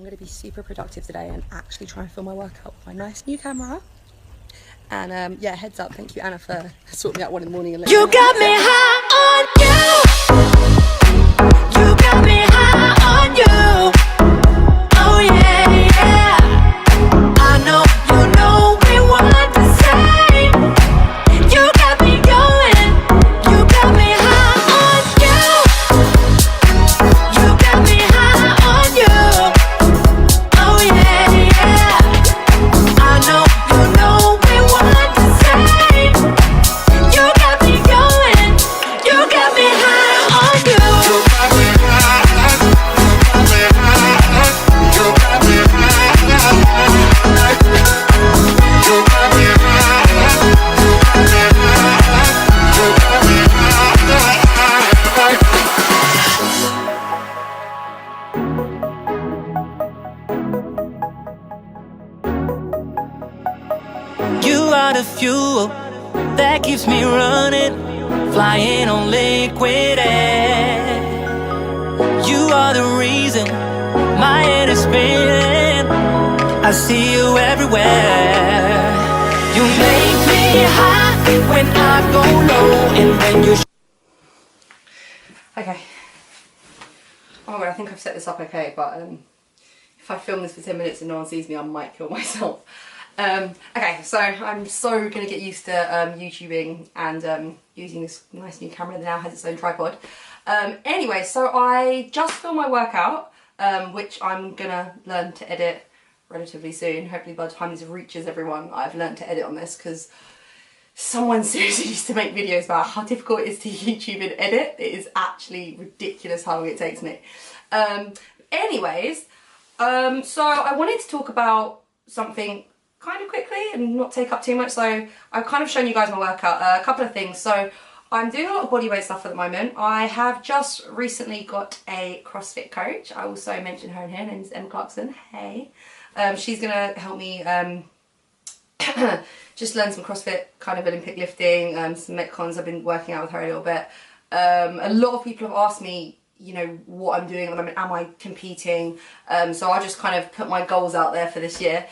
I'm going to be super productive today and actually try and film my workout with my nice new camera. And yeah, heads up, thank you Anna for sorting me out 1 in the morning. And you got me high on you. You got me high on you. Oh yeah, yeah. I know you know me what to say. You got me going. You got me high on you. You got me high on you. Oh yeah, yeah. I know you know me what to say. You got me going. You got me high on you. You got me high. You got me high. You got me high. You got me high. You are the fuel that keeps me running, flying on liquid air. You are the reason my head is spinning. I see you everywhere. You make me high when I go low, and when you Okay. Oh my god, I think I've set this up okay, but if I film this for 10 minutes and no one sees me, I might kill myself. Okay, so I'm so gonna get used to YouTubing and using this nice new camera that now has its own tripod. Anyway, so I just filmed my workout, which I'm gonna learn to edit relatively soon. Hopefully by the time this reaches everyone, I've learned to edit on this, because someone seriously used to make videos about how difficult it is to YouTube and edit. It is actually ridiculous how long it takes me. Anyways, so I wanted to talk about something kind of quickly and not take up too much. So I've kind of shown you guys my workout, a couple of things. So I'm doing a lot of bodyweight stuff at the moment. I have just recently got a CrossFit coach. I also mentioned her in here. Her name's Em Clarkson. Hey. She's gonna help me just learn some CrossFit kind of Olympic lifting, some Metcons. I've been working out with her a little bit. A lot of people have asked me, you know, what I'm doing at the moment. Am I competing? So I just kind of put my goals out there for this year.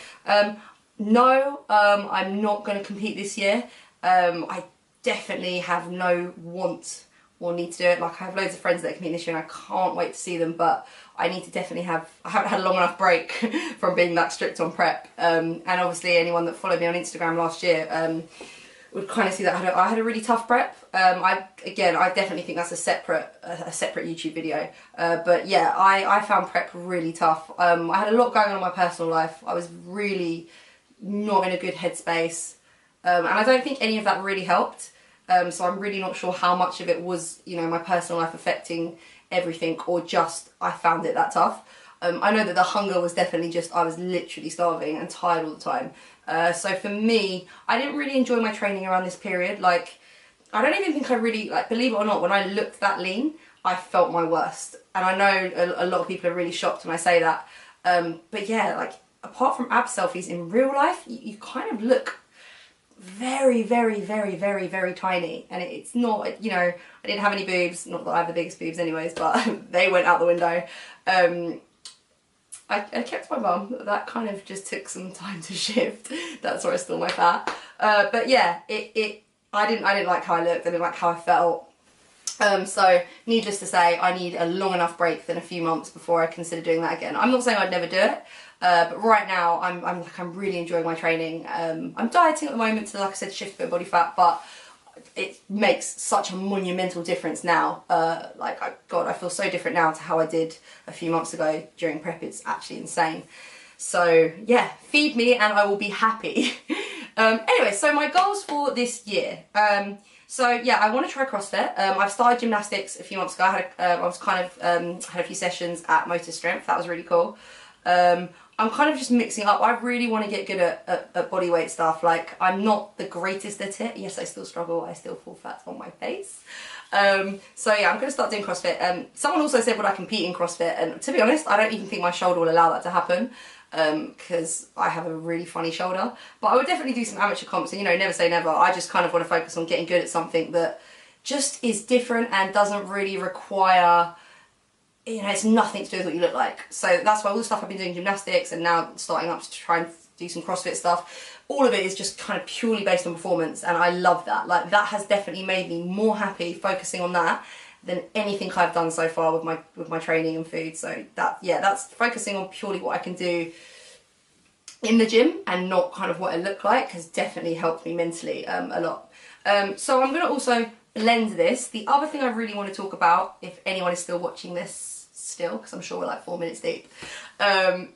No, I'm not going to compete this year. I definitely have no want or need to do it. Like, I have loads of friends that compete this year and I can't wait to see them, but I need to definitely I haven't had a long enough break from being that strict on prep. And obviously anyone that followed me on Instagram last year would kind of see that I had a really tough prep. I definitely think that's a separate YouTube video. But yeah, I found prep really tough. I had a lot going on in my personal life. I was really not in a good headspace, and I don't think any of that really helped. So I'm really not sure how much of it was, you know, my personal life affecting everything, or just I found it that tough. I know that the hunger was definitely just, I was literally starving and tired all the time. So for me, I didn't really enjoy my training around this period. Like, I don't even think I really, like, believe it or not, when I looked that lean, I felt my worst. And I know a lot of people are really shocked when I say that. But yeah, like, apart from ab selfies in real life, you kind of look very, very, very, very, very tiny. And it's not, you know, I didn't have any boobs, not that I have the biggest boobs anyways, but they went out the window. I kept my bum. That kind of just took some time to shift. That's where I stole my fat. But yeah, I didn't like how I looked. I didn't like how I felt. So needless to say, I need a long enough break than a few months before I consider doing that again. I'm not saying I'd never do it, but right now I'm really enjoying my training. I'm dieting at the moment to, like I said, shift a bit of body fat, but it makes such a monumental difference now. God, I feel so different now to how I did a few months ago during prep. It's actually insane. So yeah, feed me and I will be happy. Anyway, so my goals for this year. So yeah, I want to try CrossFit. I've started gymnastics a few months ago. I was kind of had a few sessions at Motor Strength. That was really cool. I'm kind of just mixing up. I really want to get good at bodyweight stuff. Like, I'm not the greatest at it. Yes, I still struggle. I still fall fat on my face. So yeah, I'm going to start doing CrossFit. Someone also said, would I compete in CrossFit? And to be honest, I don't even think my shoulder will allow that to happen, because I have a really funny shoulder. But I would definitely do some amateur comps, and, you know, never say never. I just kind of want to focus on getting good at something that just is different and doesn't really require you know, it's nothing to do with what you look like. So that's why all the stuff I've been doing, gymnastics, and now starting up to try and do some CrossFit stuff, all of it is just kind of purely based on performance, and I love that. Like, that has definitely made me more happy focusing on that than anything I've done so far with my training and food. So that, yeah, that's focusing on purely what I can do in the gym and not kind of what I look like has definitely helped me mentally a lot. So I'm going to also blend this. The other thing I really want to talk about, if anyone is still watching this still, because I'm sure we're like 4 minutes deep,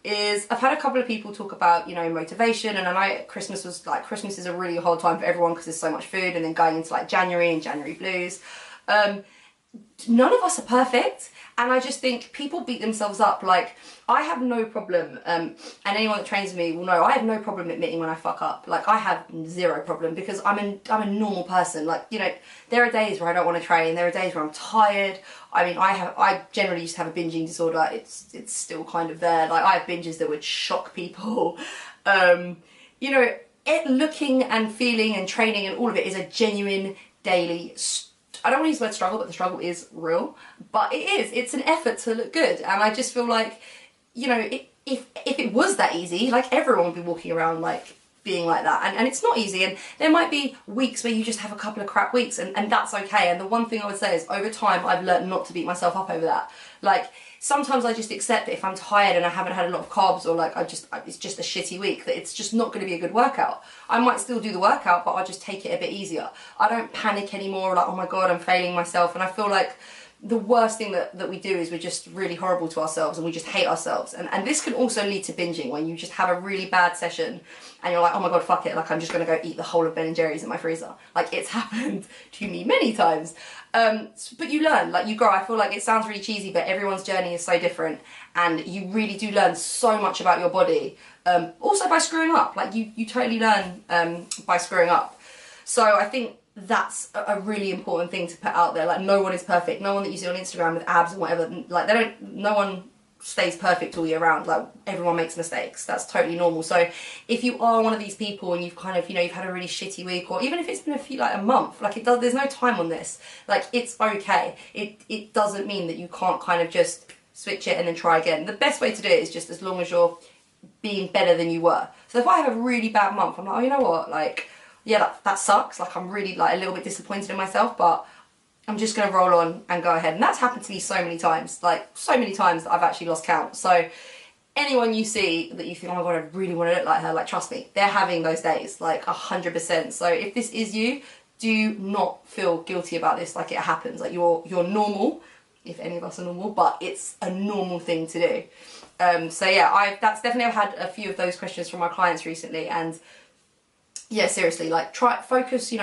is I've had a couple of people talk about, you know, motivation, and I know Christmas is a really hard time for everyone because there's so much food, and then going into like January and January blues. None of us are perfect, and I just think people beat themselves up. Like, I have no problem, and anyone that trains with me will know, I have no problem admitting when I fuck up. Like, I have zero problem, because I'm a normal person. Like, you know, there are days where I don't want to train, there are days where I'm tired. I mean, I generally used to have a binging disorder. It's still kind of there. Like, I have binges that would shock people. You know, looking and feeling and training and all of it is a genuine daily I don't want to use the word struggle, but the struggle is real. But it is. It's an effort to look good. And I just feel like, you know, if it was that easy, like, everyone would be walking around like being like that. And it's not easy. And there might be weeks where you just have a couple of crap weeks, and that's okay. And the one thing I would say is, over time, I've learned not to beat myself up over that. Like, sometimes I just accept that if I'm tired and I haven't had a lot of carbs, or like it's just a shitty week, that it's just not going to be a good workout. I might still do the workout, but I'll just take it a bit easier. I don't panic anymore, like, oh my god, I'm failing myself. And I feel like the worst thing that we do is we're just really horrible to ourselves, and we just hate ourselves. And this can also lead to binging, when you just have a really bad session and you're like, oh my god, fuck it, like, I'm just going to go eat the whole of Ben & Jerry's in my freezer. Like, it's happened to me many times. But you learn, like, you grow. I feel like it sounds really cheesy, but everyone's journey is so different, and you really do learn so much about your body. Also by screwing up, like, you totally learn by screwing up. So I think that's a really important thing to put out there. Like, no one is perfect. No one that you see on Instagram with abs and whatever, like, no one stays perfect all year round. Like, everyone makes mistakes. That's totally normal. So if you are one of these people and you've kind of, you know, you've had a really shitty week, or even if it's been a month, like, there's no time on this. Like, it's okay. It doesn't mean that you can't kind of just switch it and then try again. The best way to do it is just, as long as you're being better than you were. So if I have a really bad month, I'm like, oh, you know what, like, yeah, that sucks. Like, I'm really, like, a little bit disappointed in myself, but I'm just going to roll on and go ahead. And that's happened to me so many times, like, so many times that I've actually lost count. So anyone you see that you think, oh my god, I really want to look like her, like, trust me, they're having those days, like, 100%. So if this is you, do not feel guilty about this. Like, it happens. Like, you're normal, if any of us are normal, but it's a normal thing to do. So yeah, I've had a few of those questions from my clients recently, and yeah, seriously, like, focus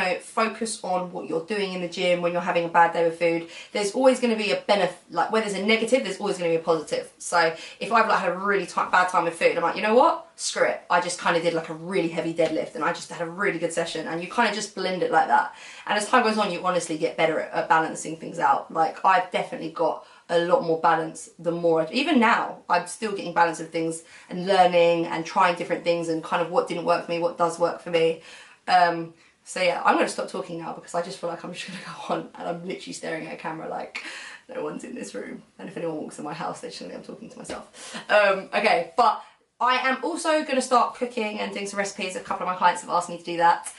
on what you're doing in the gym when you're having a bad day with food. There's always going to be a benefit, like, where there's a negative, there's always going to be a positive. So if I've, like, had a really bad time with food, I'm like, you know what, screw it. I just kind of did, like, a really heavy deadlift, and I just had a really good session, and you kind of just blend it like that. And as time goes on, you honestly get better at balancing things out. Like, I've definitely got a lot more balance the more, even now, I'm still getting balance of things and learning and trying different things and kind of what didn't work for me, what does work for me. So yeah, I'm going to stop talking now, because I just feel like I'm just going to go on, and I'm literally staring at a camera like no one's in this room. And if anyone walks in my house, they just think I'm talking to myself. Okay, but I am also going to start cooking and doing some recipes. A couple of my clients have asked me to do that.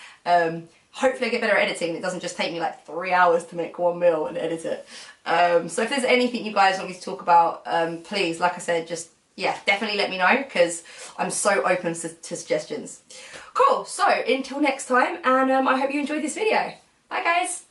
Hopefully I get better at editing, and it doesn't just take me like 3 hours to make one meal and edit it. So if there's anything you guys want me to talk about, please, like I said, just, yeah, definitely let me know, because I'm so open to suggestions. Cool, so until next time, and I hope you enjoyed this video. Bye guys!